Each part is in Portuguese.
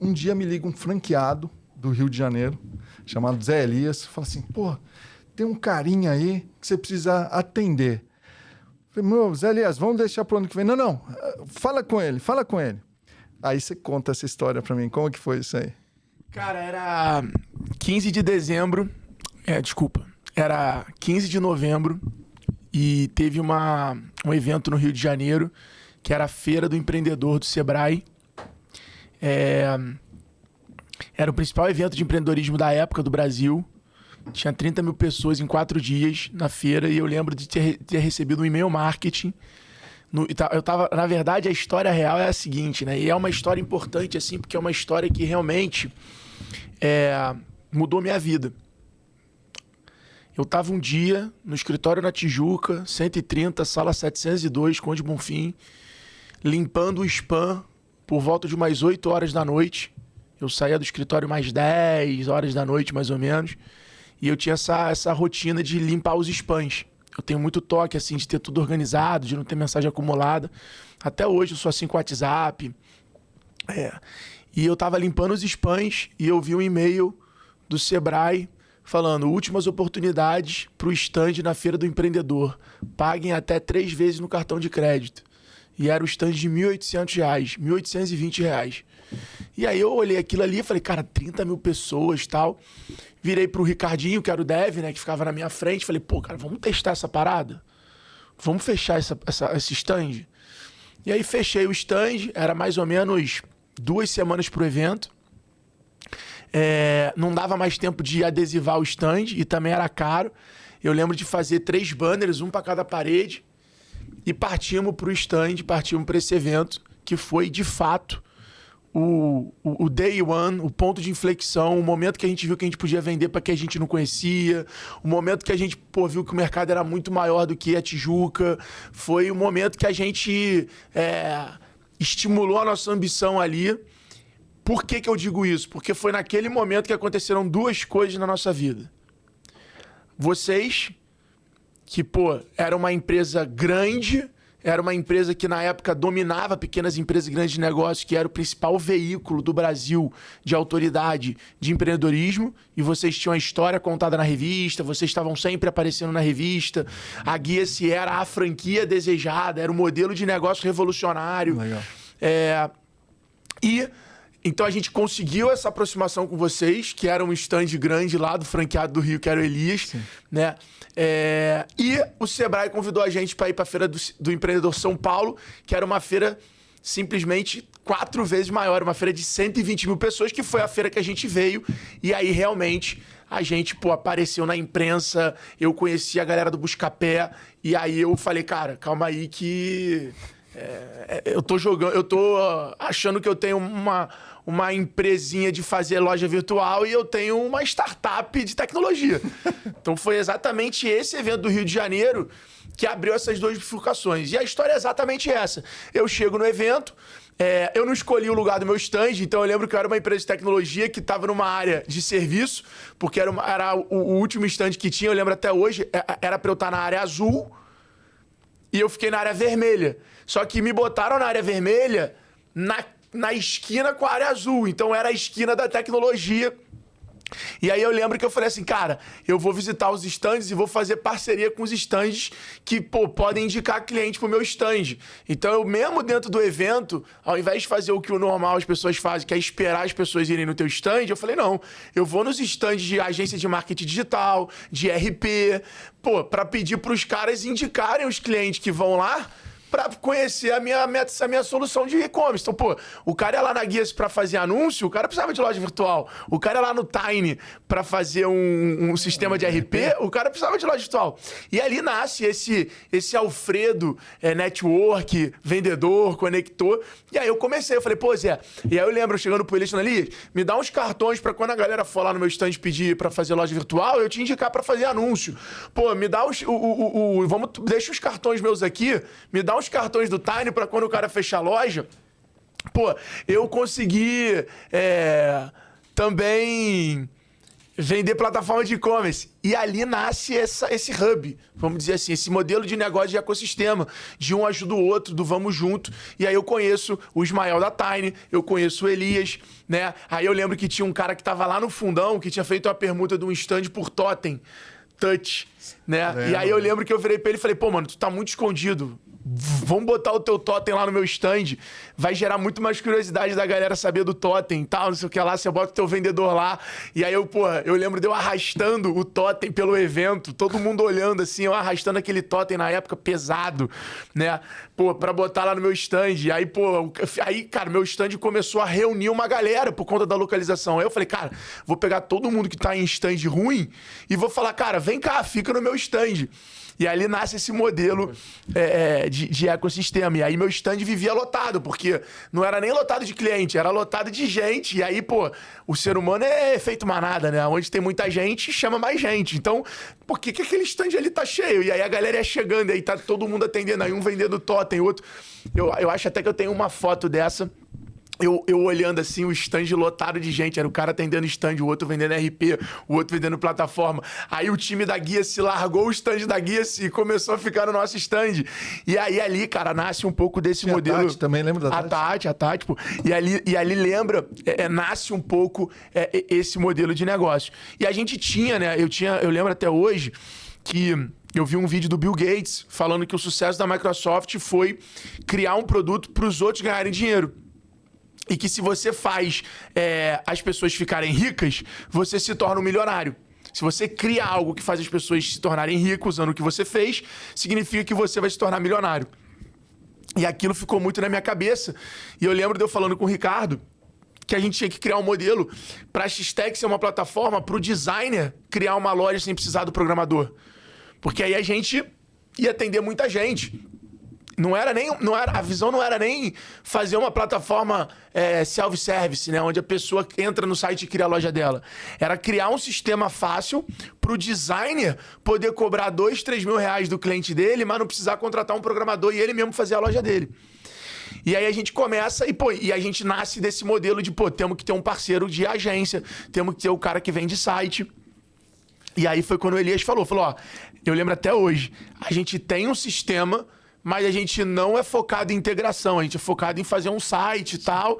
Um dia me liga um franqueado do Rio de Janeiro, chamado Zé Elias, fala assim, pô, tem um carinha aí que você precisa atender. Falei, meu, Zé Elias, vamos deixar pro ano que vem. Não, fala com ele. Aí você conta essa história pra mim, como que foi isso aí? Cara, era 15 de dezembro, era 15 de novembro e teve um evento no Rio de Janeiro, que era a Feira do Empreendedor do Sebrae. Era o principal evento de empreendedorismo da época do Brasil. Tinha 30 mil pessoas em 4 dias na feira e eu lembro de ter recebido um e-mail marketing. Na verdade, a história real é a seguinte, né? E é uma história importante, assim, porque é uma história que realmente mudou minha vida. Eu estava um dia no escritório na Tijuca, 130, sala 702, Conde Bonfim, limpando o spam por volta de umas 8 horas da noite. Eu saía do escritório mais 10 horas da noite, mais ou menos. E eu tinha essa rotina de limpar os spams. Eu tenho muito toque, assim, de ter tudo organizado, de não ter mensagem acumulada. Até hoje eu sou assim com o WhatsApp. E eu tava limpando os spams e eu vi um e-mail do Sebrae falando: últimas oportunidades para o stand na Feira do Empreendedor. Paguem até 3 vezes no cartão de crédito. E era o stand de R$1.800, R$1.820. E aí eu olhei aquilo ali e falei, cara, 30 mil pessoas e tal. Virei pro Ricardinho, que era o dev, né, que ficava na minha frente. Falei, pô, cara, vamos testar essa parada? Vamos fechar esse stand? E aí fechei o stand, era mais ou menos 2 semanas pro evento. Não dava mais tempo de adesivar o stand e também era caro. Eu lembro de fazer 3 banners, um para cada parede. E partimos pro stand, partimos para esse evento, que foi, de fato, o day one, o ponto de inflexão, o momento que a gente viu que a gente podia vender para quem a gente não conhecia, o momento que a gente viu que o mercado era muito maior do que a Tijuca. Foi o momento que a gente estimulou a nossa ambição ali. Por que eu digo isso? Porque foi naquele momento que aconteceram 2 coisas na nossa vida. Vocês, que, era uma empresa grande, era uma empresa que na época dominava pequenas empresas e grandes negócios, que era o principal veículo do Brasil de autoridade de empreendedorismo, e vocês tinham a história contada na revista, vocês estavam sempre aparecendo na revista, a Guia-se era a franquia desejada, era o modelo de negócio revolucionário. Legal. Então a gente conseguiu essa aproximação com vocês, que era um stand grande lá do franqueado do Rio, que era o Elias, Sim. né? E o Sebrae convidou a gente para ir para a Feira do Empreendedor São Paulo, que era uma feira simplesmente 4 vezes maior, uma feira de 120 mil pessoas, que foi a feira que a gente veio. E aí realmente a gente apareceu na imprensa, eu conheci a galera do Buscapé, e aí eu falei, cara, calma aí que... eu tô achando que eu tenho uma empresinha de fazer loja virtual e eu tenho uma startup de tecnologia. Então foi exatamente esse evento do Rio de Janeiro que abriu essas 2 bifurcações. E a história é exatamente essa. Eu chego no evento, eu não escolhi o lugar do meu stand, então eu lembro que eu era uma empresa de tecnologia que estava numa área de serviço, porque era o último stand que tinha, eu lembro até hoje, era para eu estar na área azul e eu fiquei na área vermelha. Só que me botaram na área vermelha na esquina com a área azul. Então era a esquina da tecnologia. E aí eu lembro que eu falei assim, cara, eu vou visitar os stands e vou fazer parceria com os stands que, podem indicar cliente pro meu stand. Então eu mesmo dentro do evento, ao invés de fazer o que o normal as pessoas fazem, que é esperar as pessoas irem no teu stand, eu falei, não, eu vou nos stands de agência de marketing digital, de RP, pra pedir pros caras indicarem os clientes que vão lá pra conhecer a minha solução de e-commerce. Então, o cara ia lá na Guia pra fazer anúncio, o cara precisava de loja virtual. O cara ia lá no Tiny pra fazer um sistema de RP, o cara precisava de loja virtual. E ali nasce esse Alfredo network, vendedor, conector. E aí eu comecei, eu falei, Zé... E aí eu lembro, chegando pro Elias, me dá uns cartões pra quando a galera for lá no meu stand pedir pra fazer loja virtual, eu te indicar pra fazer anúncio. Me dá deixa os cartões meus aqui, me dá os cartões do Tiny pra quando o cara fechar a loja. Eu consegui também vender plataforma de e-commerce. E ali nasce esse hub, vamos dizer assim, esse modelo de negócio de ecossistema, de um ajuda o outro, do vamos junto. E aí eu conheço o Ismael da Tiny, eu conheço o Elias, né? Aí eu lembro que tinha um cara que tava lá no fundão, que tinha feito uma permuta de um stand por totem, touch, né? E aí eu lembro que eu virei pra ele e falei, pô, mano, tu tá muito escondido. Vamos botar o teu totem lá no meu stand. Vai gerar muito mais curiosidade da galera saber do totem e tal, não sei o que lá. Você bota o teu vendedor lá. E aí eu lembro de eu arrastando o totem pelo evento. Todo mundo olhando assim, eu arrastando aquele totem na época pesado, né? Pô, pra botar lá no meu stand. Aí, cara, meu stand começou a reunir uma galera por conta da localização. Aí eu falei, cara, vou pegar todo mundo que tá em stand ruim e vou falar, cara, vem cá, fica no meu stand. E ali nasce esse modelo de ecossistema. E aí meu stand vivia lotado, porque não era nem lotado de cliente, era lotado de gente. E aí, pô, o ser humano é feito manada, né? Onde tem muita gente, chama mais gente. Então, por que aquele stand ali tá cheio? E aí a galera ia chegando, e aí tá todo mundo atendendo. Aí um vendendo totem, outro... Eu acho até que eu tenho uma foto dessa... Eu olhando assim, o stand lotado de gente. Era o cara atendendo stand, o outro vendendo RP, o outro vendendo plataforma. Aí o time da Guia se largou o stand da Guia e começou a ficar no nosso stand. E aí ali, cara, nasce um pouco desse modelo. A Tati, também lembra da Tati? A Tati, pô. E ali lembra, nasce um pouco esse modelo de negócio. E a gente tinha, né? Eu lembro até hoje que... Eu vi um vídeo do Bill Gates falando que o sucesso da Microsoft foi criar um produto para os outros ganharem dinheiro. E que se você faz as pessoas ficarem ricas, você se torna um milionário. Se você cria algo que faz as pessoas se tornarem ricas usando o que você fez, significa que você vai se tornar milionário. E aquilo ficou muito na minha cabeça. E eu lembro de eu falando com o Ricardo que a gente tinha que criar um modelo para a X-Tech ser uma plataforma para o designer criar uma loja sem precisar do programador. Porque aí a gente ia atender muita gente. A visão não era nem fazer uma plataforma self-service, né? Onde a pessoa entra no site e cria a loja dela. Era criar um sistema fácil para o designer poder cobrar 2, 3 mil reais do cliente dele, mas não precisar contratar um programador e ele mesmo fazer a loja dele. E aí a gente começa e a gente nasce desse modelo de, temos que ter um parceiro de agência, temos que ter o cara que vende site. E aí foi quando o Elias falou, ó, eu lembro até hoje, a gente tem um sistema, mas a gente não é focado em integração, a gente é focado em fazer um site e tal,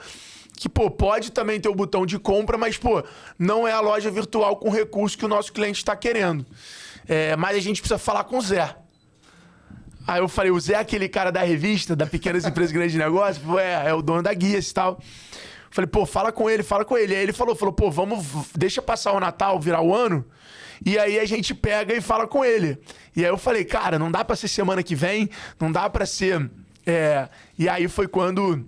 que, pode também ter o botão de compra, mas, não é a loja virtual com recurso que o nosso cliente está querendo. Mas a gente precisa falar com o Zé. Aí eu falei, o Zé é aquele cara da revista, da Pequenas Empresas Grandes Negócios? É o dono da Guia e tal. Falei, fala com ele. Aí ele falou, deixa passar o Natal, virar o ano, e aí a gente pega e fala com ele. E aí eu falei, cara, não dá pra ser semana que vem, não dá pra ser... E aí foi quando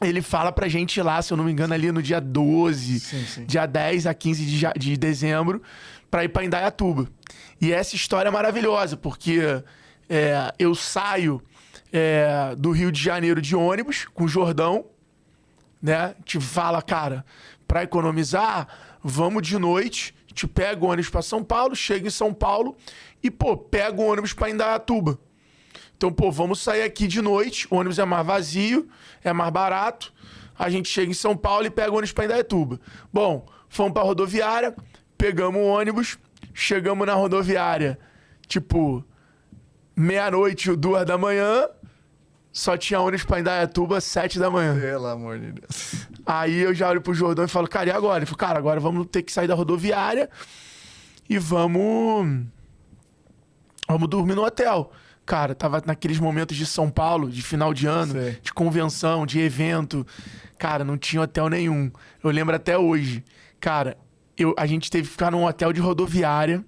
ele fala pra gente ir lá, se eu não me engano, ali no dia 12, sim. Dia 10 a 15 de dezembro, pra ir pra Indaiatuba. E essa história é maravilhosa, porque eu saio do Rio de Janeiro de ônibus com o Jordão, né? Te fala, cara, pra economizar, vamos de noite, te pega o ônibus pra São Paulo, chega em São Paulo e, pega o ônibus pra Indaiatuba. Então, vamos sair aqui de noite, o ônibus é mais vazio, é mais barato, a gente chega em São Paulo e pega o ônibus pra Indaiatuba. Bom, fomos pra rodoviária, pegamos o ônibus, chegamos na rodoviária, meia-noite, 2 da manhã, só tinha ônibus pra Indaiatuba 7 da manhã. Pelo amor de Deus. Aí eu já olho pro Jordão e falo, cara, e agora? Ele falou, cara, agora vamos ter que sair da rodoviária e vamos dormir no hotel. Cara, tava naqueles momentos de São Paulo, de final de ano, de convenção, de evento. Cara, não tinha hotel nenhum. Eu lembro até hoje. Cara, a gente teve que ficar num hotel de rodoviária.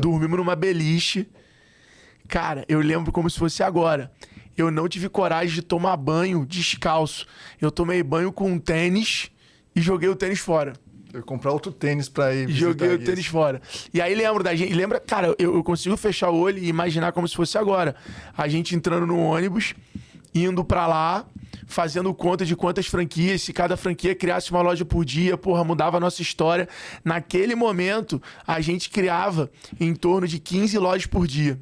Dormimos numa beliche. Cara, eu lembro como se fosse agora. Eu não tive coragem de tomar banho descalço. Eu tomei banho com um tênis e joguei o tênis fora. Eu ia comprar outro tênis pra ir visitar. Joguei o tênis fora. E aí lembro da gente... Cara, eu consigo fechar o olho e imaginar como se fosse agora. A gente entrando no ônibus, indo pra lá, fazendo conta de quantas franquias, se cada franquia criasse uma loja por dia, mudava a nossa história. Naquele momento, a gente criava em torno de 15 lojas por dia.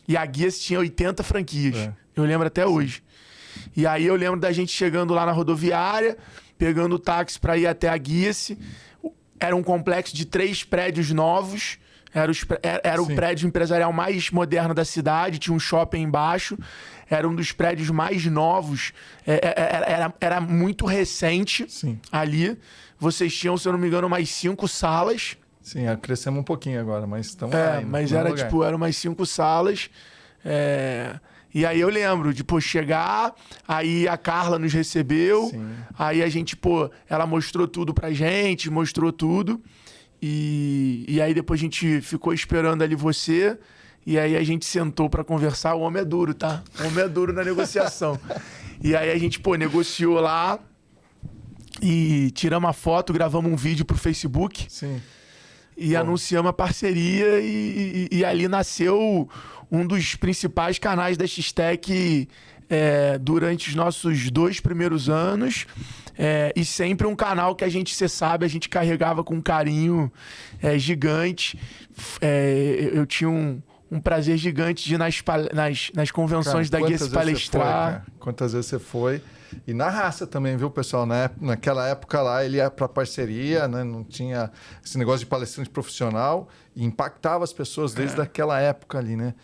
E a Guia tinha 80 franquias. Eu lembro até hoje. E aí eu lembro da gente chegando lá na rodoviária, pegando o táxi para ir até a Guia. era um complexo de 3 prédios novos. Era o prédio empresarial mais moderno da cidade, tinha um shopping embaixo. Era um dos prédios mais novos. Era muito recente ali. Vocês tinham, se eu não me engano, mais 5 salas. Sim, crescemos um pouquinho agora, mas estamos mas eram umas 5 salas. E aí eu lembro de, chegar, aí a Carla nos recebeu, aí a gente, ela mostrou tudo pra gente, mostrou tudo. E aí depois a gente ficou esperando ali você, e aí a gente sentou pra conversar. O homem é duro, tá? O homem é duro na negociação. E aí a gente, negociou lá, e tiramos a foto, gravamos um vídeo pro Facebook. Sim. E anunciamos a parceria e ali nasceu um dos principais canais da X-Tech durante os nossos 2 primeiros anos. E sempre um canal que você sabe, a gente carregava com um carinho gigante. Eu tinha um prazer gigante de ir nas convenções da Guia se palestrar. Quantas vezes você foi? E na raça também, viu, pessoal? Naquela época lá, ele ia para parceria, né? Não tinha esse negócio de palestrante profissional e impactava as pessoas desde aquela época ali, né?